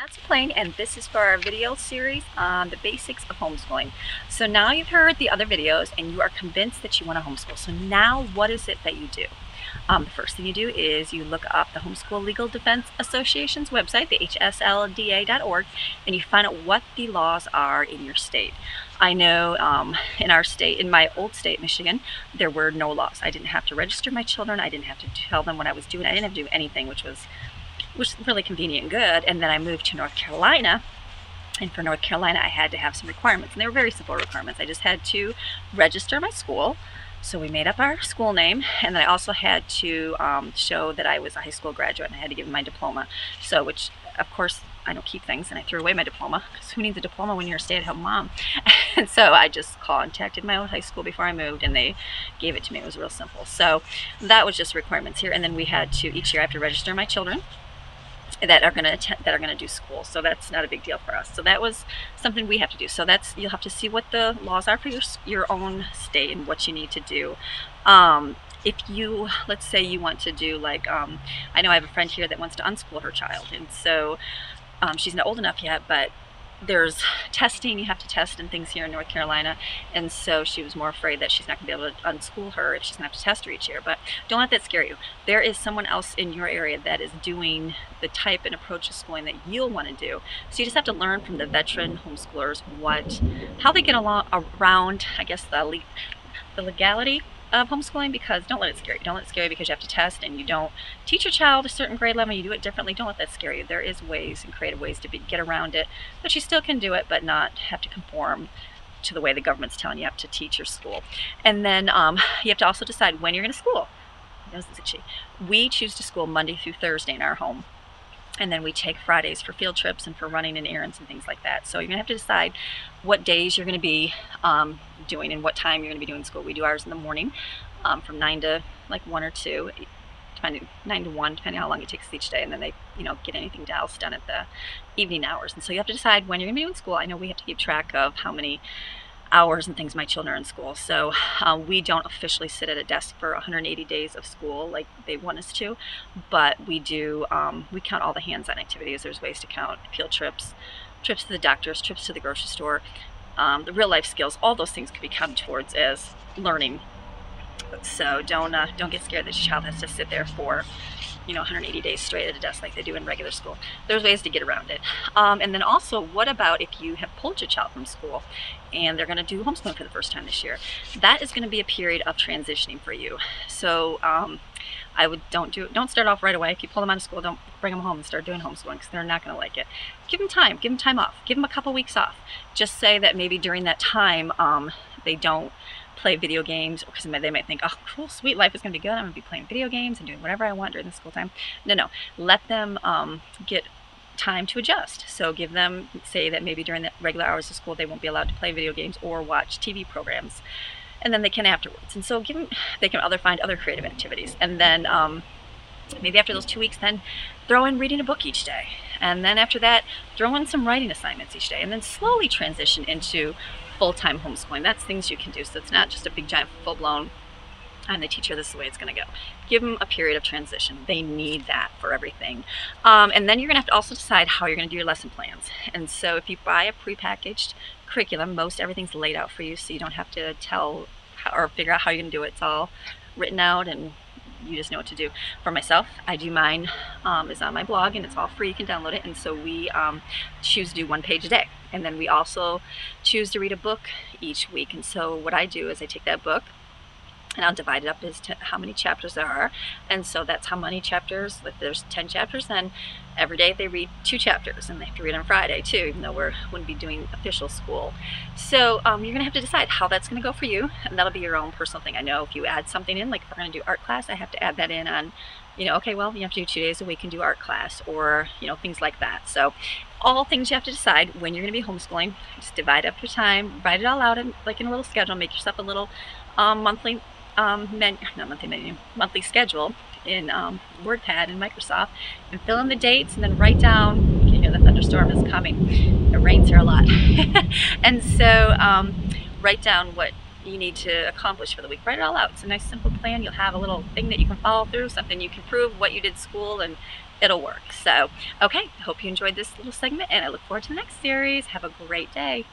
Nancy Plain, and this is for our video series on the basics of homeschooling. So now you've heard the other videos and you are convinced that you want to homeschool. So now what is it that you do? The first thing you do is you look up the Homeschool Legal Defense Association's website, the hslda.org, and you find out what the laws are in your state. I know in our state, in my old state, Michigan, there were no laws. I didn't have to register my children. I didn't have to tell them what I was doing. I didn't have to do anything, which was really convenient and good. And then I moved to North Carolina, and for North Carolina I had to have some requirements, and they were very simple requirements. I just had to register my school, so we made up our school name, and then I also had to show that I was a high school graduate, and I had to give them my diploma. So, which of course I don't keep things, and I threw away my diploma because who needs a diploma when you're a stay-at-home mom? And so I just contacted my old high school before I moved, and they gave it to me. It was real simple. So that was just requirements here, and then we had to, each year I have to register my children that are going to do school. So that's not a big deal for us. So that was something we have to do. So that's, you'll have to see what the laws are for your own state and what you need to do. If you, let's say you want to do like, I know I have a friend here that wants to unschool her child, and so she's not old enough yet, but there's testing, you have to test and things here in North Carolina, and so she was more afraid that she's not going to be able to unschool her if she's going to have to test her each year. But don't let that scare you. There is someone else in your area that is doing the type and approach to schooling that you'll want to do. So you just have to learn from the veteran homeschoolers how they get along around, I guess, the legality of homeschooling, because don't let it scare you. Don't let it scare you because you have to test and you don't teach your child a certain grade level, you do it differently. Don't let that scare you. There is ways and creative ways to get around it, but you still can do it, but not have to conform to the way the government's telling you have to teach your school. And then you have to also decide when you're going to school. We choose to school Monday through Thursday in our home, and then we take Fridays for field trips and for running and errands and things like that. So you're gonna have to decide what days you're gonna be doing and what time you're gonna be doing school. We do ours in the morning from 9 to like 1 or 2, 9 to 1, depending on how long it takes each day. And then they, get anything else done at the evening hours. And so you have to decide when you're gonna be doing school. I know we have to keep track of how many hours and things my children are in school. So we don't officially sit at a desk for 180 days of school like they want us to, but we do, we count all the hands-on activities. There's ways to count field trips, trips to the doctors, trips to the grocery store, the real life skills. All those things could be counted towards as learning. So don't get scared that your child has to sit there for 180 days straight at a desk like they do in regular school. There's ways to get around it. And then also, what about if you have pulled your child from school and they're going to do homeschooling for the first time this year? That is going to be a period of transitioning for you. So I would don't start off right away. If you pull them out of school, don't bring them home and start doing homeschooling, because they're not going to like it. Give them time off, give them a couple weeks off. Just say that maybe during that time they don't play video games, because they might think, oh cool, sweet, life is going to be good, I'm going to be playing video games and doing whatever I want during the school time. No, let them get time to adjust. So give them, say that maybe during the regular hours of school they won't be allowed to play video games or watch TV programs, and then they can afterwards. And so they can find other creative activities, and then maybe after those 2 weeks, then throw in reading a book each day, and then after that throw in some writing assignments each day, and then slowly transition into full-time homeschooling. That's things you can do. So it's not just a big giant full-blown, I'm the teacher, this is the way it's going to go. Give them a period of transition. They need that for everything. And then you're going to have to also decide how you're going to do your lesson plans. And so if you buy a prepackaged curriculum, most everything's laid out for you, so you don't have to or figure out how you're going to do it. It's all written out and you just know what to do. For myself, I do mine is on my blog, and it's all free. You can download it. And so we choose to do 1 page a day, and then we also choose to read a book each week. And so what I do is I take that book and I'll divide it up as to how many chapters there are, and so that's how many chapters. If there's 10 chapters, then every day they read 2 chapters, and they have to read on Friday too, even though we wouldn't be doing official school. So you're gonna have to decide how that's gonna go for you, and that'll be your own personal thing. I know if you add something in, like if we're gonna do art class, I have to add that in on, okay, well, you have to do 2 days a week and do art class, or things like that. So all things you have to decide when you're going to be homeschooling. Just divide up your time, write it all out in a little schedule. Make yourself a little monthly schedule in WordPad and Microsoft, and fill in the dates, and then write down. You can hear the thunderstorm is coming. It rains here a lot. And so write down what you need to accomplish for the week. Write it all out. It's a nice simple plan. You'll have a little thing that you can follow through, something you can prove what you did at school, and it'll work. So, okay, I hope you enjoyed this little segment, and I look forward to the next series. Have a great day.